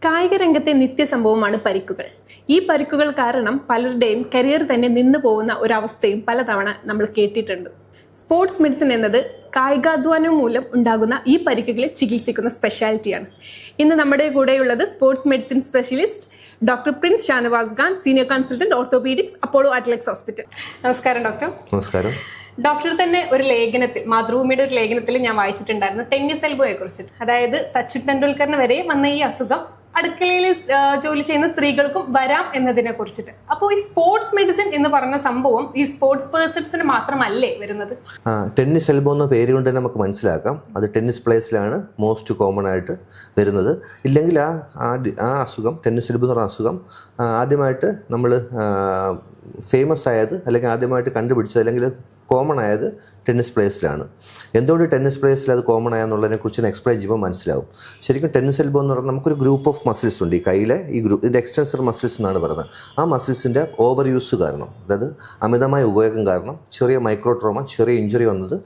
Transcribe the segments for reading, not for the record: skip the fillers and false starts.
കായിക രംഗത്തെ നിത്യസംഭവമാണ് പരിക്കുകൾ. ഈ പരിക്കുകൾ കാരണം പലരുടെയും കരിയർ തന്നെ നിന്നു പോകുന്ന ഒരവസ്ഥയും പലതവണ നമ്മൾ കേട്ടിട്ടുണ്ട്. സ്പോർട്സ് മെഡിസിൻ എന്നത് കായികാധ്വാനം മൂലം ഉണ്ടാകുന്ന ഈ പരിക്കുകളെ ചികിത്സിക്കുന്ന സ്പെഷ്യാലിറ്റിയാണ്. ഇന്ന് നമ്മുടെ കൂടെയുള്ളത് sports medicine specialist doctor Prince Shanavas Khan, senior consultant orthopaedics, Apollo athletics hospital. നമസ്കാരം ഡോക്ടർ. നമസ്കാരം. ഡോക്ടർ തന്നെ ഒരു ലേഖനത്തിൽ, മാതൃഭൂമിയുടെ ഒരു ലേഖനത്തിൽ ഞാൻ വായിച്ചിട്ടുണ്ടായിരുന്നു ടെന്നീസ് എൽബോയെ കുറിച്ച്. അതായത് സച്ചിൻ ടെണ്ടുൽക്കറിന് വരെ വന്ന ഈ അസുഖം അടുക്കളയിൽ ജോലി ചെയ്യുന്ന സ്ത്രീകൾക്കും വരാം എന്നതിനെ കുറിച്ചിട്ട്. അപ്പോൾ ഈ സ്പോർട്സ് മെഡിസിൻ എന്ന് പറഞ്ഞ സംഭവം ഈ സ്പോർട്സ് പേഴ്സൺസിന് മാത്രമല്ലേ വരുന്നത്? ടെന്നീസ് എൽബോ എന്ന പേര് കൊണ്ട് തന്നെ നമുക്ക് മനസ്സിലാക്കാം അത് ടെന്നീസ് പ്ലേസിലാണ് മോസ്റ്റ് കോമൺ ആയിട്ട് വരുന്നത്. ഇല്ലെങ്കിൽ ആ അസുഖം, ടെന്നീസ് എൽബോ എന്ന് പറഞ്ഞ അസുഖം ആദ്യമായിട്ട് നമ്മൾ ഫേമസ് ആയത് അല്ലെങ്കിൽ ആദ്യമായിട്ട് കണ്ടുപിടിച്ചത് അല്ലെങ്കിൽ കോമൺ ആയത് ടെന്നീസ് പ്ലേസിലാണ്. എന്തുകൊണ്ട് ടെന്നീസ് പ്ലേസിൽ അത് കോമൺ ആയെന്നുള്ളതിനെ കുറിച്ച് എക്സ്പ്ലെയിൻ ചെയ്യുമ്പോൾ മനസ്സിലാവും. ശരിക്കും ടെന്നീസ് എൽബോ എന്ന് പറഞ്ഞാൽ നമുക്കൊരു ഗ്രൂപ്പ് ഓഫ് മസിൽസ് ഉണ്ട്. ഈ കയ്യിലെ ഇതിൻ്റെ എക്സ്റ്റൻസർ മസിൽസ് എന്നാണ് പറയുന്നത്. ആ മസിൽസിൻ്റെ ഓവർ യൂസ് കാരണം, അതായത് അമിതമായ ഉപയോഗം കാരണം ചെറിയ മൈക്രോ ട്രോമ, ചെറിയ ഇഞ്ചുറി വന്നത്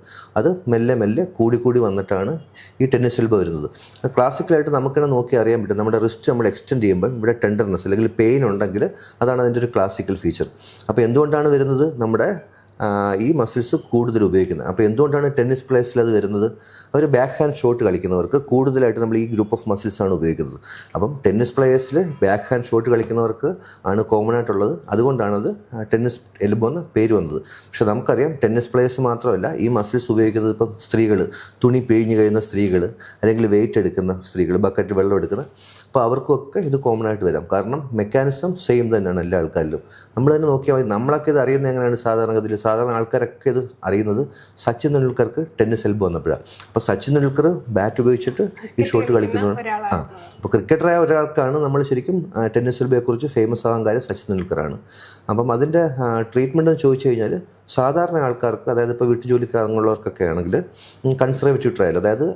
അത് മെല്ലെ മെല്ലെ കൂടി വന്നിട്ടാണ് ഈ ടെന്നീസ് എൽബോ വരുന്നത്. ക്ലാസിക്കലായിട്ട് നമുക്കിവിടെ നോക്കി അറിയാൻ പറ്റും. നമ്മുടെ റിസ്റ്റ് നമ്മൾ എക്സ്റ്റെൻഡ് ചെയ്യുമ്പോൾ ഇവിടെ ടെൻഡർനെസ് അല്ലെങ്കിൽ പെയിൻ ഉണ്ടെങ്കിൽ അതാണ് അതിൻ്റെ ഒരു ക്ലാസിക്കൽ ഫീച്ചർ. അപ്പോൾ എന്തുകൊണ്ടാണ് വരുന്നത്? നമ്മുടെ ഈ മസിൽസ് കൂടുതൽ ഉപയോഗിക്കുന്നത്. അപ്പോൾ എന്തുകൊണ്ടാണ് ടെന്നീസ് പ്ലേസിൽ അത് വരുന്നത്? അവർ ബാക്ക് ഹാൻഡ് ഷോട്ട് കളിക്കുന്നവർക്ക് കൂടുതലായിട്ട് നമ്മൾ ഈ ഗ്രൂപ്പ് ഓഫ് മസിൽസാണ് ഉപയോഗിക്കുന്നത്. അപ്പം ടെന്നീസ് പ്ലേയേഴ്സിൽ ബാക്ക് ഹാൻഡ് ഷോട്ട് കളിക്കുന്നവർക്ക് ആണ് കോമൺ ആയിട്ടുള്ളത്. അതുകൊണ്ടാണത് ടെന്നീസ് എൽബോ എന്ന പേര് വന്നത്. പക്ഷെ നമുക്കറിയാം ടെന്നീസ് പ്ലേയേഴ്സ് മാത്രമല്ല ഈ മസിൽസ് ഉപയോഗിക്കുന്നത് ഇപ്പം സ്ത്രീകൾ, തുണി പിഴിഞ്ഞ് കഴിയുന്ന സ്ത്രീകൾ, അല്ലെങ്കിൽ വെയിറ്റ് എടുക്കുന്ന സ്ത്രീകൾ, ബക്കറ്റ് വെള്ളം എടുക്കുന്ന, അപ്പോൾ അവർക്കൊക്കെ ഇത് കോമൺ ആയിട്ട് വരാം. കാരണം മെക്കാനിസം സെയിം തന്നെയാണ് എല്ലാ ആൾക്കാരിലും. നമ്മൾ തന്നെ നോക്കിയാൽ മതി. നമ്മളൊക്കെ ഇത് അറിയുന്നത് എങ്ങനെയാണ്? സാധാരണ ആൾക്കാരൊക്കെ ഇത് അറിയുന്നത് സച്ചിൻ തെണ്ടുൽക്കർക്ക് ടെന്നീസ് എൽബോ വന്നപ്പോഴാണ്. അപ്പോൾ സച്ചിൻ തെണ്ടുൽക്കർ ബാറ്റ് ഉപയോഗിച്ചിട്ട് ഈ ഷോട്ട് കളിക്കുന്നത്. അപ്പോൾ ക്രിക്കറ്ററായ ഒരാൾക്കാണ് നമ്മൾ ശരിക്കും ടെന്നീസ് എൽബോയെക്കുറിച്ച് ഫേമസ് ആകാൻ കാര്യം സച്ചിൻ തെണ്ടുൽക്കറാണ്. അപ്പം അതിൻ്റെ ട്രീറ്റ്മെൻറ്റ് എന്ന് ചോദിച്ചു കഴിഞ്ഞാൽ സാധാരണ ആൾക്കാർക്ക്, അതായത് ഇപ്പോൾ വീട്ടുജോലിക്കാരുള്ളവർക്കൊക്കെ ആണെങ്കിൽ കൺസർവേറ്റീവ് ട്രയൽ, അതായത്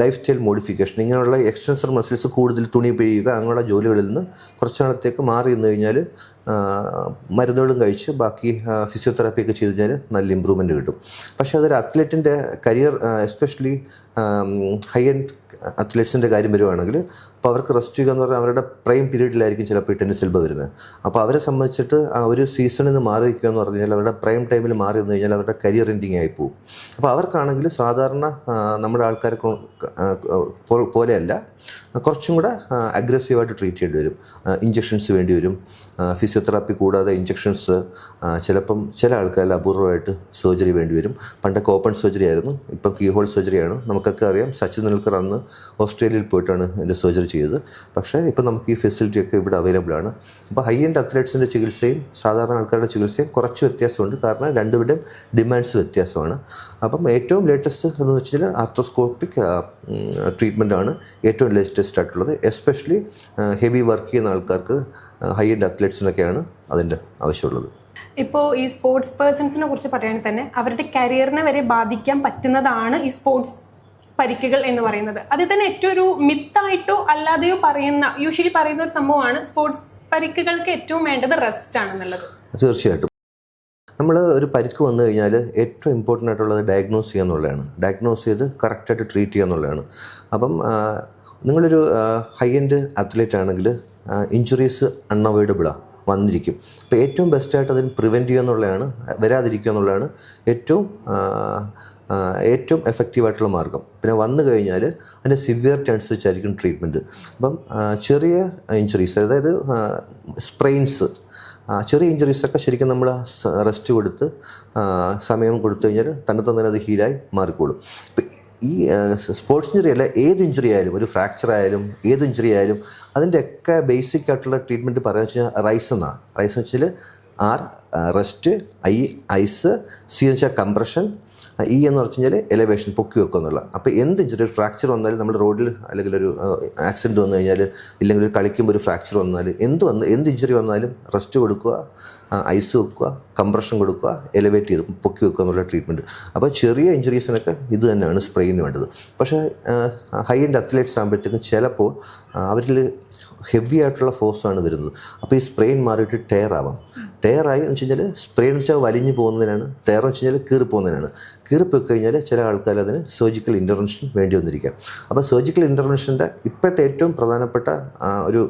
ലൈഫ് സ്റ്റൈൽ മോഡിഫിക്കേഷൻ, ഇങ്ങനെയുള്ള എക്സ്റ്റൻസർ മസിൽസ് കൂടുതൽ തുണി പിഴിയുക, അങ്ങനെയുള്ള ജോലികളിൽ നിന്ന് കുറച്ച് നാളത്തേക്ക് മാറി നിന്ന് കഴിഞ്ഞാൽ മരുന്നുകളും കഴിച്ച് ബാക്കി ഫിസിയോതെറാപ്പിയൊക്കെ ചെയ്ത് കഴിഞ്ഞാൽ നല്ല ഇമ്പ്രൂവ്മെൻറ്റ് കിട്ടും. പക്ഷേ അതൊരു അത്ലറ്റിൻ്റെ കരിയർ, എസ്പെഷ്യലി ഹൈ എൻഡ് അത്ലറ്റ്സിൻ്റെ കാര്യം വരുവാണെങ്കിൽ അപ്പോൾ അവർക്ക് റെസ്റ്റ് ചെയ്യുക എന്ന് പറഞ്ഞാൽ അവരുടെ പ്രൈം പീരീഡിലായിരിക്കും ചിലപ്പോൾ ഈ ടെന്നീസ് എൽബോ വരുന്നത്. അപ്പോൾ അവരെ സംബന്ധിച്ചിട്ട് ആ ഒരു സീസണിൽ നിന്ന് മാറി നിൽക്കുക എന്ന് പറഞ്ഞു കഴിഞ്ഞാൽ അവരുടെ പ്രൈം ടൈമിൽ മാറി നിന്ന് കഴിഞ്ഞാൽ അവരുടെ കരിയർ എൻഡിങ് ആയി പോകും. അപ്പോൾ അവർക്കാണെങ്കിൽ സാധാരണ നമ്മുടെ ആൾക്കാരെ പോലെയല്ല, കുറച്ചും കൂടെ അഗ്രസീവായിട്ട് ട്രീറ്റ് ചെയ്യേണ്ടി വരും. ഇഞ്ചക്ഷൻസ് വേണ്ടി വരും. ഫിസിയോതെറാപ്പി കൂടാതെ ഇഞ്ചക്ഷൻസ്, ചിലപ്പം ചില ആൾക്കാരിൽ അപൂർവമായിട്ട് സർജറി വേണ്ടി വരും. പണ്ടൊക്കെ ഓപ്പൺ സർജറി ആയിരുന്നു, ഇപ്പം കീ ഹോൾ സർജറിയാണ്. നമുക്കൊക്കെ അറിയാം സച്ചിൻ തെണ്ടുൽക്കർ അന്ന് ഓസ്ട്രേലിയയിൽ പോയിട്ടാണ് ഇതിൻ്റെ സർജറി ചെയ്തത്. പക്ഷേ ഇപ്പം നമുക്ക് ഈ ഫെസിലിറ്റിയൊക്കെ ഇവിടെ അവൈലബിൾ ആണ്. അപ്പോൾ ഹൈ എൻഡ് അത്ലറ്റ്സിൻ്റെ ചികിത്സയും സാധാരണ ആൾക്കാരുടെ ചികിത്സയും കുറച്ച് വ്യത്യാസമുണ്ട്. കാരണം രണ്ടുപേരുടെയും ഡിമാൻഡ്സ് വ്യത്യാസമാണ്. അപ്പം ഏറ്റവും ലേറ്റസ്റ്റ് എന്ന് വെച്ചാൽ ആർത്രോസ്കോപ്പിക് ട്രീറ്റ്മെൻറ്റാണ് ഏറ്റവും ലേറ്റസ്റ്റ് ആയിട്ടുള്ളത്. എസ്പെഷ്യലി ഹെവി വർക്ക് ചെയ്യുന്ന ആൾക്കാർക്ക്, ഹൈ എൻഡ് അത്ലറ്റ്സിനൊക്കെയാണ് അതിൻ്റെ ആവശ്യമുള്ളത്. ഇപ്പോൾ ഈ സ്പോർട്സ് പേഴ്സൺസിനെ കുറിച്ച് പറയുകയാണെങ്കിൽ തന്നെ അവരുടെ കരിയറിനെ വരെ ബാധിക്കാൻ പറ്റുന്നതാണ് ഈ സ്പോർട്സ് പരിക്കുകൾ എന്ന് പറയുന്നത്. അതിൽ തന്നെ ഏറ്റവും ഒരു മിത്തായിട്ടോ അല്ലാതെയോ യൂഷ്വലി പറയുന്ന ഒരു സംഭവമാണ് സ്പോർട്സ് പരിക്കുകൾക്ക് ഏറ്റവും വേണ്ടത് റെസ്റ്റ് ആണെന്നുള്ളത്. തീർച്ചയായിട്ടും നമ്മൾ ഒരു പരിക്ക് വന്നു കഴിഞ്ഞാൽ ഏറ്റവും ഇമ്പോർട്ടൻ്റ് ആയിട്ടുള്ളത് ഡയഗ്നോസ് ചെയ്യുക എന്നുള്ളതാണ്. ഡയഗ്നോസ് ചെയ്ത് കറക്റ്റായിട്ട് ട്രീറ്റ് ചെയ്യുക എന്നുള്ളതാണ്. അപ്പം നിങ്ങളൊരു ഹൈ എൻഡ് അത്ലറ്റ് ആണെങ്കിൽ ഇഞ്ചുറീസ് അൺഅവോയ്ഡബിളാണ്, വന്നിരിക്കും. അപ്പോൾ ഏറ്റവും ബെസ്റ്റായിട്ട് അതിന് പ്രിവെൻറ്റ് ചെയ്യുക എന്നുള്ളതാണ്, വരാതിരിക്കുക എന്നുള്ളതാണ് ഏറ്റവും എഫക്റ്റീവായിട്ടുള്ള മാർഗ്ഗം. പിന്നെ വന്നു കഴിഞ്ഞാൽ അതിൻ്റെ സിവിയറിറ്റി അനുസരിച്ചായിരിക്കും ട്രീറ്റ്മെൻറ്റ്. അപ്പം ചെറിയ ഇഞ്ചുറീസ്, അതായത് സ്പ്രെയിൻസ്, ചെറിയ ഇഞ്ചുറീസൊക്കെ ശരിക്കും നമ്മൾ റെസ്റ്റ് കൊടുത്ത് സമയം കൊടുത്തു കഴിഞ്ഞാൽ തന്നെ അത് ഹീലായി മാറിക്കോളും. ഈ സ്പോർട്സ് ഇഞ്ചുറി അല്ല, ഏത് ഇഞ്ചുറി ആയാലും, ഒരു ഫ്രാക്ചർ ആയാലും ഏത് ഇഞ്ചുറി ആയാലും അതിൻ്റെയൊക്കെ ബേസിക് ആയിട്ടുള്ള ട്രീറ്റ്മെൻറ്റ് പറയാന്ന് വെച്ചാൽ റൈസ് എന്നാണ്. റൈസ് എന്ന് വെച്ചാൽ റെസ്റ്റ്, ഐസ്, സി എന്ന് വെച്ചാൽ കംപ്രഷൻ, ഈ എന്ന് പറഞ്ഞു കഴിഞ്ഞാൽ എലവേഷൻ, പൊക്കി വെക്കുക എന്നുള്ള. അപ്പോൾ എന്ത് ഇഞ്ചുറി, ഒരു ഫ്രാക്ചർ വന്നാലും നമ്മൾ റോഡിൽ അല്ലെങ്കിൽ ഒരു ആക്സിഡൻറ്റ് വന്നു കഴിഞ്ഞാൽ, ഇല്ലെങ്കിൽ ഒരു കളിക്കുമ്പോൾ ഒരു ഫ്രാക്ചർ വന്നാൽ, എന്ത് ഇഞ്ചുറി വന്നാലും റെസ്റ്റ് കൊടുക്കുക, ഐസ് വെക്കുക, കംപ്രഷൻ കൊടുക്കുക, എലവേറ്റ് ചെയ്ത് പൊക്കി വെക്കുക എന്നുള്ള ട്രീറ്റ്മെൻറ്റ്. അപ്പോൾ ചെറിയ ഇഞ്ചുറീസിനൊക്കെ ഇത് തന്നെയാണ് സ്പ്രെയിന് വേണ്ടത്. പക്ഷേ ഹൈ എൻഡ് അത്ലറ്റ്സ് ആകുമ്പോഴത്തേക്കും ചിലപ്പോൾ അവരിൽ ഹെവി ആയിട്ടുള്ള ഫോഴ്സാണ് വരുന്നത്. അപ്പോൾ ഈ സ്പ്രെയിൻ മാറിയിട്ട് ടയർ ടയറായി എന്ന് വെച്ച് കഴിഞ്ഞാൽ സ്പ്രെയിൻ എന്ന് വെച്ചാൽ വലിഞ്ഞു പോകുന്നതിനാണ്, ടയർ എന്ന് വെച്ച് കഴിഞ്ഞാൽ കീറിപ്പോകുന്നതിനാണ്. കീറിപ്പോയി കഴിഞ്ഞാൽ ചില ആൾക്കാർ അതിന് സർജിക്കൽ ഇൻ്റർവെൻഷൻ വേണ്ടി വന്നിരിക്കാം. അപ്പോൾ സർജിക്കൽ ഇൻ്റർവെൻഷൻ്റെ ഇപ്പോഴത്തെ ഏറ്റവും പ്രധാനപ്പെട്ട ഒരു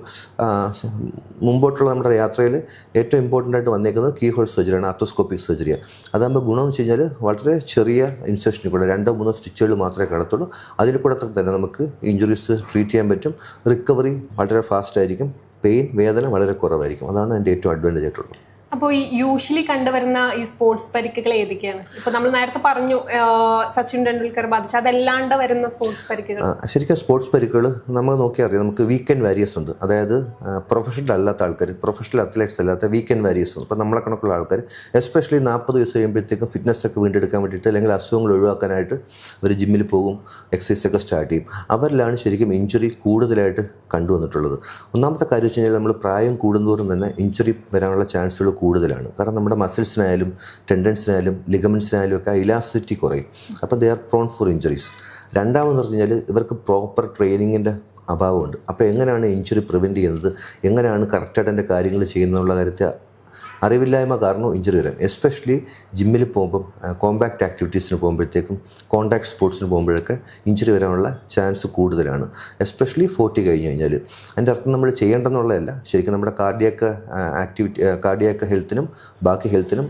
മുമ്പോട്ടുള്ള നമ്മുടെ യാത്രയിൽ ഏറ്റവും ഇമ്പോർട്ടൻ്റ് ആയിട്ട് വന്നേക്കുന്നത് കീ ഹോൾ സർജറിയാണ്, ആർട്രോസ്കോപ്പിക് സർജറിയാണ്. അതാകുമ്പോൾ ഗുണം എന്ന് വെച്ച് കഴിഞ്ഞാൽ വളരെ ചെറിയ ഇൻസെഷനിൽ കൂടെ 2-3 സ്റ്റിച്ചുകൾ മാത്രമേ കിടത്തുള്ളൂ. അതിൽ കൂടെ തന്നെ നമുക്ക് ഇഞ്ചുറീസ് ട്രീറ്റ് ചെയ്യാൻ പറ്റും. റിക്കവറി വളരെ ഫാസ്റ്റ് ആയിരിക്കും, പെയിൻ വേദന വളരെ കുറവായിരിക്കും. അതാണ് അതിൻ്റെ ഏറ്റവും അഡ്വാൻറ്റേജ് ആയിട്ടുള്ളത്. അപ്പോൾ ഈ യൂഷ്വലി കണ്ടുവരുന്ന ഈ സ്പോർട്സ് പരിക്കുകൾ ഏതൊക്കെയാണ്? ഇപ്പൊ നമ്മൾ നേരത്തെ പറഞ്ഞു സച്ചിൻ ടെണ്ടുൽക്കർ ബാധിച്ച, അതല്ലാണ്ട് വരുന്ന സ്പോർട്സ് പരിക്കുകൾ. ശരിക്കും സ്പോർട്സ് പരിക്കുകൾ നമ്മൾ നോക്കിയാൽ അറിയാം. നമുക്ക് വീക്കെൻഡ് വാരിയേഴ്സ് ഉണ്ട്, അതായത് പ്രൊഫഷണൽ അല്ലാത്ത ആൾക്കാർ, പ്രൊഫഷണൽ അത്ലറ്റ്സ് അല്ലാത്ത വീക്കെൻഡ് വാരിയേഴ്സ് ഉണ്ട്. ഇപ്പം നമ്മളെ കണക്കുള്ള ആൾക്കാർ എസ്പെഷ്യലി 40 വയസ്സ് കഴിയുമ്പോഴത്തേക്കും ഫിറ്റ്നസ് ഒക്കെ വീണ്ടെടുക്കാൻ വേണ്ടിയിട്ട് അല്ലെങ്കിൽ അസുഖങ്ങൾ ഒഴിവാക്കാനായിട്ട് അവർ ജിമ്മിൽ പോകും, എക്സസൈസ് ഒക്കെ സ്റ്റാർട്ട് ചെയ്യും. അവരിലാണ് ശരിക്കും ഇഞ്ചുറി കൂടുതലായിട്ട് കണ്ടുവന്നിട്ടുള്ളത്. ഒന്നാമത്തെ കാര്യം വെച്ച് കഴിഞ്ഞാൽ നമ്മൾ പ്രായം കൂടുന്നതോറും തന്നെ ഇഞ്ചുറി വരാനുള്ള ചാൻസുകൾ കൂടുതലാണ്. കാരണം നമ്മുടെ മസിൽസിനായാലും ടെൻഡൻസിനായാലും ലിഗമെൻസിനായാലും ഒക്കെ ഇലാസ്റ്റിറ്റി കുറയും. അപ്പോൾ they are prone for injuries. രണ്ടാമെന്ന് പറഞ്ഞു കഴിഞ്ഞാൽ ഇവർക്ക് പ്രോപ്പർ ട്രെയിനിങ്ങിൻ്റെ അഭാവമുണ്ട്. അപ്പോൾ എങ്ങനെയാണ് ഇഞ്ചുറി പ്രിവെൻറ്റ് ചെയ്യുന്നത്, എങ്ങനെയാണ് കറക്റ്റായിട്ട് എൻ്റെ കാര്യങ്ങൾ ചെയ്യുന്നതെന്നുള്ള കാര്യത്തിൽ അറിവില്ലായ്മ കാരണം ഇഞ്ചുറി വരാം. എസ്പെഷ്യലി ജിമ്മിൽ പോകുമ്പം കോമ്പാക്റ്റ് ആക്ടിവിറ്റീസിന് പോകുമ്പോഴത്തേക്കും കോൺടാക്ട് സ്പോർട്സിന് പോകുമ്പോഴൊക്കെ ഇഞ്ചുറി വരാനുള്ള ചാൻസ് കൂടുതലാണ്. എസ്പെഷ്യലി 40 കഴിഞ്ഞ് കഴിഞ്ഞാൽ. അതിൻ്റെ അർത്ഥം നമ്മൾ ചെയ്യേണ്ടെന്നുള്ളതല്ല, ശരിക്കും നമ്മുടെ കാർഡിയാക്ക് ഹെൽത്തിനും ബാക്കി ഹെൽത്തിനും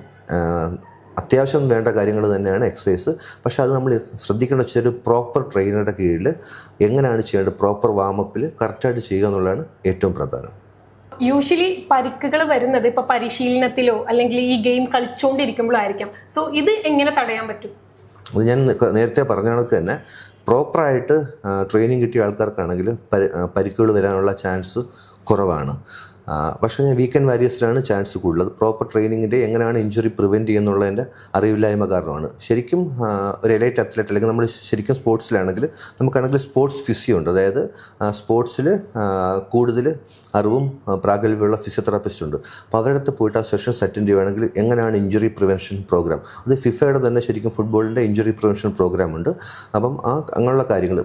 അത്യാവശ്യം വേണ്ട കാര്യങ്ങൾ തന്നെയാണ് എക്സസൈസ്. പക്ഷേ അത് നമ്മൾ ശ്രദ്ധിക്കേണ്ട വെച്ചാൽ ഒരു പ്രോപ്പർ ട്രെയിനറുടെ കീഴിൽ എങ്ങനെയാണ് ചെയ്യേണ്ടത്, പ്രോപ്പർ വാമപ്പിൽ കറക്റ്റായിട്ട് ചെയ്യുക എന്നുള്ളതാണ് ഏറ്റവും പ്രധാനം. യൂഷ്വലി പരിക്കുകൾ വരുന്നത് ഇപ്പൊ പരിശീലനത്തിലോ അല്ലെങ്കിൽ ഈ ഗെയിം കളിച്ചുകൊണ്ടിരിക്കുമ്പോഴോ ആയിരിക്കാം. സോ ഇത് എങ്ങനെ തടയാൻ പറ്റും? അത് ഞാൻ നേരത്തെ പറഞ്ഞ കണക്ക് തന്നെ പ്രോപ്പറായിട്ട് ട്രെയിനിങ് കിട്ടിയ ആൾക്കാർക്കാണെങ്കിൽ പരിക്കുകൾ വരാനുള്ള ചാൻസ് കുറവാണ്. പക്ഷേ വീക്കെൻഡ് വാരിയേഴ്സിലാണ് ചാൻസ് കൂടുതൽ. പ്രോപ്പർ ട്രെയിനിങ്ങിൻ്റെ എങ്ങനെയാണ് ഇഞ്ചുറി പ്രിവെൻറ്റ് ചെയ്യുന്നുള്ളതിൻ്റെ അറിവില്ലായ്മ കാരണമാണ്. ശരിക്കും ഒരു എലൈറ്റ് അത്ലറ്റ് അല്ലെങ്കിൽ നമ്മൾ ശരിക്കും സ്പോർട്സിലാണെങ്കിൽ നമുക്കാണെങ്കിൽ സ്പോർട്സ് ഫിസിയോ ഉണ്ട്. അതായത് സ്പോർട്സിൽ കൂടുതൽ അറിവും പ്രാഗൽഭ്യമുള്ള ഫിസിയോതെറാപ്പിസ്റ്റ് ഉണ്ട്. അപ്പോൾ അവരുടെ അടുത്ത് പോയിട്ട് ആ സെഷൻസ് അറ്റൻഡ് ചെയ്യുകയാണെങ്കിൽ എങ്ങനെയാണ് ഇഞ്ചുറി പ്രിവെൻഷൻ പ്രോഗ്രാം, അത് ഫിഫയുടെ തന്നെ ശരിക്കും ഫുട്ബോളിൻ്റെ ഇഞ്ചുറി പ്രിവെൻഷൻ പ്രോഗ്രാം ഉണ്ട്. അപ്പം അങ്ങനെയുള്ള കാര്യങ്ങൾ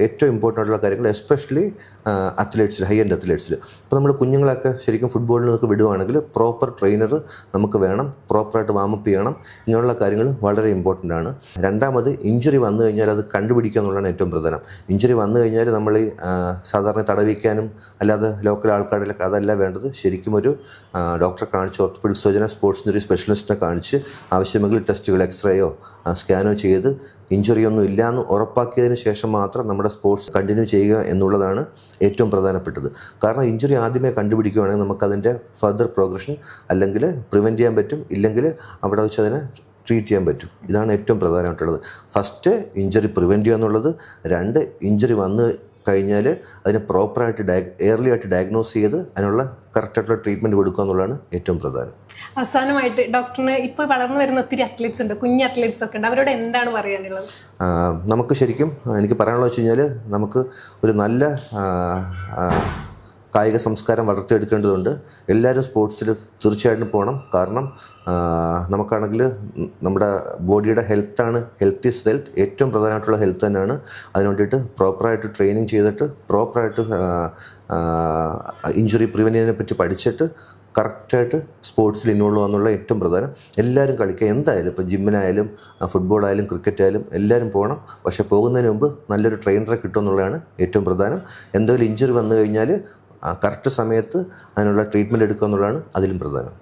ഏറ്റവും ഇമ്പോർട്ടൻ്റ് ആയിട്ടുള്ള കാര്യങ്ങൾ എസ്പെഷ്യലി അത്ലറ്റ്സിൽ, ഹൈ എൻഡ് അത്ലറ്റ്സിൽ. അപ്പോൾ നമ്മൾ കുഞ്ഞുങ്ങളൊക്കെ ശരിക്കും ഫുട്ബോളിൽ നമുക്ക് വിടുവാണെങ്കിൽ പ്രോപ്പർ ട്രെയിനർ നമുക്ക് വേണം, പ്രോപ്പറായിട്ട് വാമപ്പ് ചെയ്യണം. ഇങ്ങനെയുള്ള കാര്യങ്ങൾ വളരെ ഇമ്പോർട്ടൻ്റ് ആണ്. രണ്ടാമത് ഇഞ്ചുറി വന്നു കഴിഞ്ഞാൽ അത് കണ്ടുപിടിക്കുക എന്നുള്ളതാണ് ഏറ്റവും പ്രധാനം. ഇഞ്ചുറി വന്നു കഴിഞ്ഞാൽ നമ്മൾ സാധാരണ തടവിക്കാനും അല്ലാതെ ലോക്കൽ ആൾക്കാരിലൊക്കെ അതല്ല വേണ്ടത്. ശരിക്കും ഒരു ഡോക്ടറെ കാണിച്ച്, ഓർത്തോപെഡിക് സർജനെ, സ്പോർട്സ് ഇഞ്ചുറി സ്പെഷ്യലിസ്റ്റിനെ കാണിച്ച് ആവശ്യമെങ്കിൽ ടെസ്റ്റുകൾ, എക്സ്റേയോ സ്കാനോ ചെയ്ത് ഇഞ്ചുറി ഒന്നും ഇല്ലയെന്ന് ഉറപ്പാക്കിയതിന് ശേഷം മാത്രം നമ്മുടെ സ്പോർട്സ് കണ്ടിന്യൂ ചെയ്യുക എന്നുള്ളതാണ് ഏറ്റവും പ്രധാനപ്പെട്ടത്. കാരണം ഇഞ്ചുറി ആദ്യമേ കണ്ടുപിടിക്കുകയാണെങ്കിൽ നമുക്കതിൻ്റെ ഫർദർ പ്രോഗ്രഷൻ അല്ലെങ്കിൽ പ്രിവെൻറ്റ് ചെയ്യാൻ പറ്റും, ഇല്ലെങ്കിൽ അവിടെ വെച്ച് അതിനെ ട്രീറ്റ് ചെയ്യാൻ പറ്റും. ഇതാണ് ഏറ്റവും പ്രധാനമായിട്ടുള്ളത്. ഫസ്റ്റ് ഇഞ്ചുറി പ്രിവെൻറ്റ് ചെയ്യുക എന്നുള്ളത്. 2 ഇഞ്ചുറി വന്ന് കഴിഞ്ഞാൽ അതിനെ പ്രോപ്പറായിട്ട് ഏർലി ആയിട്ട് ഡയഗ്നോസ് ചെയ്ത് അതിനുള്ള കറക്റ്റായിട്ടുള്ള ട്രീറ്റ്മെൻറ്റ് കൊടുക്കുക എന്നുള്ളതാണ് ഏറ്റവും പ്രധാനം. അവസാനമായിട്ട് ഡോക്ടറിന് ഇപ്പോൾ വളർന്നു വരുന്ന ഒത്തിരി അത്ലറ്റ്സ് ഉണ്ട്, കുഞ്ഞ് അത്ലറ്റ്സ് ഒക്കെ ഉണ്ട്, അവരോട് എന്താണ് പറയാനുള്ളത്? നമുക്ക് ശരിക്കും എനിക്ക് പറയാനുള്ളത് വെച്ച് കഴിഞ്ഞാൽ നമുക്ക് ഒരു നല്ല കായിക സംസ്കാരം വളർത്തിയെടുക്കേണ്ടതുണ്ട്. എല്ലാവരും സ്പോർട്സിൽ തീർച്ചയായിട്ടും പോകണം. കാരണം നമുക്കാണെങ്കിൽ നമ്മുടെ ബോഡിയുടെ ഹെൽത്താണ്, ഹെൽത്ത് ഈസ് വെൽത്ത്. ഏറ്റവും പ്രധാനമായിട്ടുള്ള ഹെൽത്ത് തന്നെയാണ്. അതിന് വേണ്ടിയിട്ട് പ്രോപ്പറായിട്ട് ട്രെയിനിങ് ചെയ്തിട്ട് പ്രോപ്പറായിട്ട് ഇഞ്ചുറി പ്രിവെൻറ്റ് ചെയ്യുന്നതിനെ പറ്റി പഠിച്ചിട്ട് കറക്റ്റായിട്ട് സ്പോർട്സിൽ ഇൻവോൾവ് ആകുന്നുള്ള ഏറ്റവും പ്രധാനം. എല്ലാവരും കളിക്കുക, എന്തായാലും ഇപ്പോൾ ജിമ്മിനായാലും ഫുട്ബോളായാലും ക്രിക്കറ്റായാലും എല്ലാവരും പോകണം. പക്ഷേ പോകുന്നതിന് മുമ്പ് നല്ലൊരു ട്രെയിനറെ കിട്ടുമെന്നുള്ളതാണ് ഏറ്റവും പ്രധാനം. എന്തെങ്കിലും ഇഞ്ചുറി വന്നു കഴിഞ്ഞാൽ കറക്റ്റ് സമയത്ത് അതിനുള്ള ട്രീറ്റ്മെൻറ്റ് എടുക്കുക എന്നുള്ളതാണ് അതിലും പ്രധാനം.